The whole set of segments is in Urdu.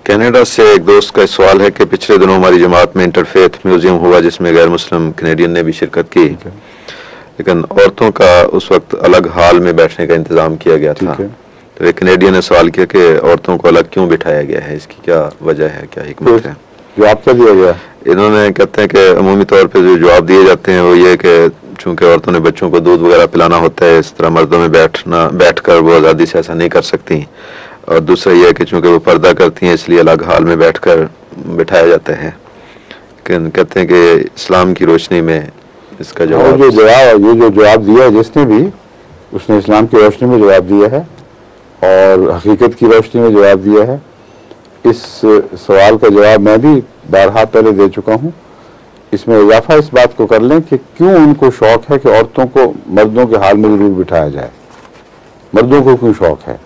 کینیڈا سے ایک دوست کا سوال ہے کہ پچھلے دنوں ہماری جماعت میں انٹرفیتھ میوزیم ہوا جس میں غیر مسلم کینیڈین نے بھی شرکت کی، لیکن عورتوں کا اس وقت الگ ہال میں بیٹھنے کا انتظام کیا گیا تھا۔ تو ایک کینیڈین نے سوال کیا کہ عورتوں کو الگ کیوں بٹھایا گیا ہے، اس کی کیا وجہ ہے، کیا حکمت ہے؟ جواب کیا دیا گیا؟ انہوں نے کہتے ہیں کہ عمومی طور پہ جو جواب دیے جاتے ہیں وہ یہ کہ چونکہ عورتوں نے بچوں کو دودھ وغیرہ پلانا ہوتا ہے، اس طرح مردوں میں بیٹھ کر وہ آزادی سے ایسا نہیں کر سکتی، اور دوسرا یہ ہے کہ چونکہ وہ پردہ کرتی ہیں اس لیے الگ حال میں بیٹھ کر بٹھایا جاتا ہے۔ کہتے ہیں کہ اسلام کی روشنی میں اس کا جواب یہ جو جواب دیا ہے جس نے بھی، اس نے اسلام کی روشنی میں جواب دیا ہے اور حقیقت کی روشنی میں جواب دیا ہے۔ اس سوال کا جواب میں بھی بارہا پہلے دے چکا ہوں۔ اس میں اضافہ اس بات کو کر لیں کہ کیوں ان کو شوق ہے کہ عورتوں کو مردوں کے حال میں ضرور بٹھایا جائے۔ مردوں کو کیوں شوق ہے؟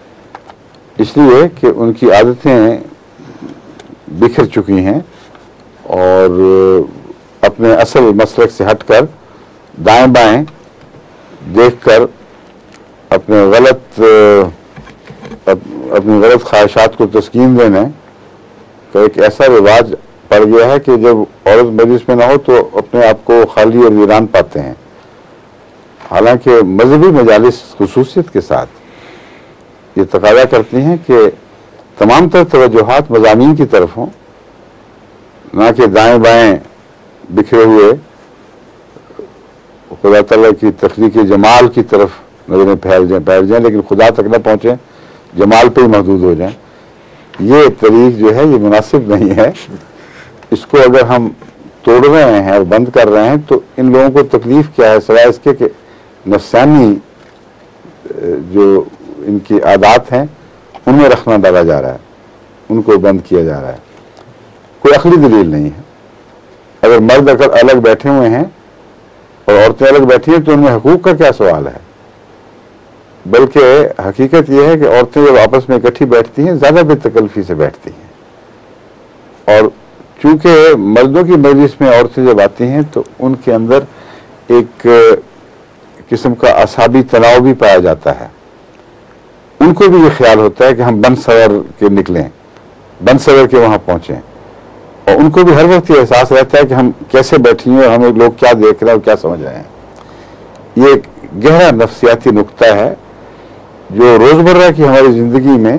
اس لیے کہ ان کی عادتیں بکھر چکی ہیں اور اپنے اصل مسلک سے ہٹ کر دائیں بائیں دیکھ کر اپنی غلط خواہشات کو تسکین دینے کا ایک ایسا رواج پڑ گیا ہے کہ جب عورت مجلس میں نہ ہو تو اپنے آپ کو خالی اور ویران پاتے ہیں۔ حالانکہ مذہبی مجالس خصوصیت کے ساتھ یہ تقاضا کرتی ہیں کہ تمام تر توجہات مضامین کی طرف ہوں، نہ کہ دائیں بائیں بکھرے ہوئے خدا تعالیٰ کی تخلیقی جمال کی طرف نظریں پھیل جائیں لیکن خدا تک نہ پہنچیں، جمال پہ ہی محدود ہو جائیں۔ یہ طریق جو ہے یہ مناسب نہیں ہے۔ اس کو اگر ہم توڑ رہے ہیں اور بند کر رہے ہیں تو ان لوگوں کو تکلیف کیا ہے سوائے اس کے کہ نفسانی جو ان کی عادات ہیں ان میں رکھنا ڈالا جا رہا ہے، ان کو بند کیا جا رہا ہے۔ کوئی عقلی دلیل نہیں ہے۔ اگر مرد اگر الگ بیٹھے ہوئے ہیں اور عورتیں الگ بیٹھی ہیں تو ان میں حقوق کا کیا سوال ہے؟ بلکہ حقیقت یہ ہے کہ عورتیں جب آپس میں اکٹھی بیٹھتی ہیں زیادہ بے تکلفی سے بیٹھتی ہیں، اور چونکہ مردوں کی مجلس میں عورتیں جب آتی ہیں تو ان کے اندر ایک قسم کا اعصابی تناؤ بھی پایا جاتا ہے۔ ان کو بھی یہ خیال ہوتا ہے کہ ہم بند سور کے نکلیں، بند سور کے وہاں پہنچیں، اور ان کو بھی ہر وقت یہ احساس رہتا ہے کہ ہم کیسے بیٹھی ہیں اور ہمیں لوگ کیا دیکھ رہے ہیں اور کیا سمجھ رہے ہیں۔ یہ ایک گہرا نفسیاتی نقطہ ہے جو روزمرہ کی ہماری زندگی میں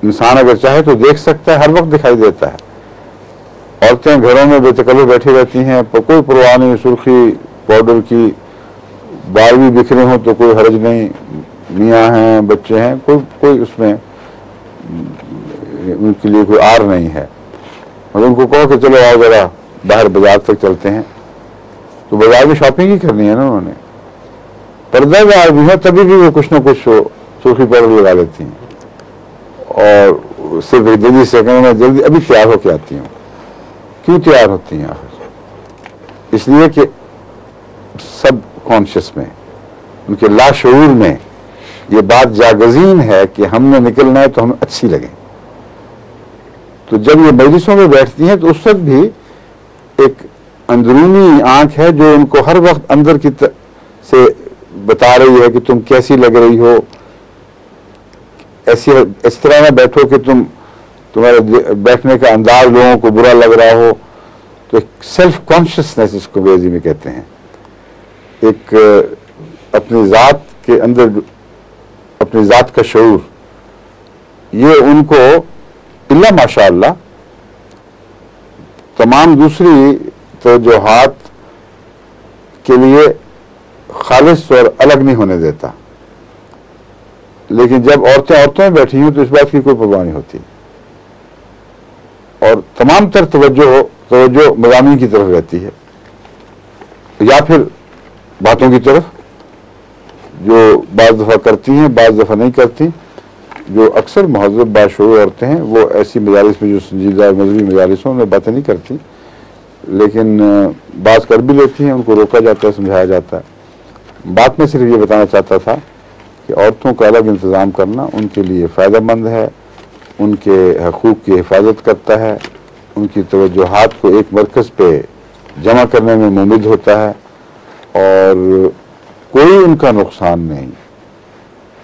انسان اگر چاہے تو دیکھ سکتا ہے، ہر وقت دکھائی دیتا ہے۔ عورتیں گھروں میں بے تکلف بیٹھی رہتی ہیں، کوئی پرواہ نہیں، سرخی پاؤڈر کی، بال بھی بکھرے ہوں تو کوئی حرج نہیں، میاں ہیں بچے ہیں، کوئی اس میں ان کے لیے کوئی آر نہیں ہے۔ اور ان کو کہو کہ چلو آؤ ذرا باہر بازار تک چلتے ہیں تو بازار میں شاپنگ ہی کرنی ہے نا، انہوں نے پردہ دار بھی ہے تبھی بھی وہ کچھ نہ کچھ سرخی پاؤڈر لگا لیتی ہیں اور صرف ایک جلدی سیکنڈ میں جلدی ابھی تیار ہو کے آتی ہوں۔ کیوں تیار ہوتی ہیں آخر؟ اس لیے کہ سب کانشیس میں، ان کے لاشعور میں یہ بات جاگزین ہے کہ ہم نے نکلنا ہے تو ہمیں اچھی لگے۔ تو جب یہ مجلسوں میں بیٹھتی ہیں تو اس وقت بھی ایک اندرونی آنکھ ہے جو ان کو ہر وقت اندر کی سے بتا رہی ہے کہ تم کیسی لگ رہی ہو، اس طرح نہ بیٹھو کہ تمہارے بیٹھنے کا انداز لوگوں کو برا لگ رہا ہو۔ تو ایک سیلف کانشیسنیس اس کو انگریزی میں کہتے ہیں، ایک اپنی ذات کے اندر اپنی ذات کا شعور، یہ ان کو اللہ ماشاء اللہ تمام دوسری توجہات کے لیے خالص اور الگ نہیں ہونے دیتا۔ لیکن جب عورتیں میں بیٹھی ہوں تو اس بات کی کوئی پرواہ نہیں ہوتی، اور تمام تر توجہ مضامین کی طرف رہتی ہے، یا پھر باتوں کی طرف جو بعض دفعہ کرتی ہیں بعض دفعہ نہیں کرتی۔ جو اکثر مہذب باشعور عورتیں ہیں وہ ایسی مجالس میں جو سنجیدہ مذہبی مجالس ہوں میں باتیں نہیں کرتی، لیکن بعض کر بھی لیتی ہیں، ان کو روکا جاتا ہے، سمجھایا جاتا ہے۔ بات میں صرف یہ بتانا چاہتا تھا کہ عورتوں کا الگ انتظام کرنا ان کے لیے فائدہ مند ہے، ان کے حقوق کی حفاظت کرتا ہے، ان کی توجہات کو ایک مرکز پہ جمع کرنے میں ممد ہوتا ہے، اور کوئی ان کا نقصان نہیں،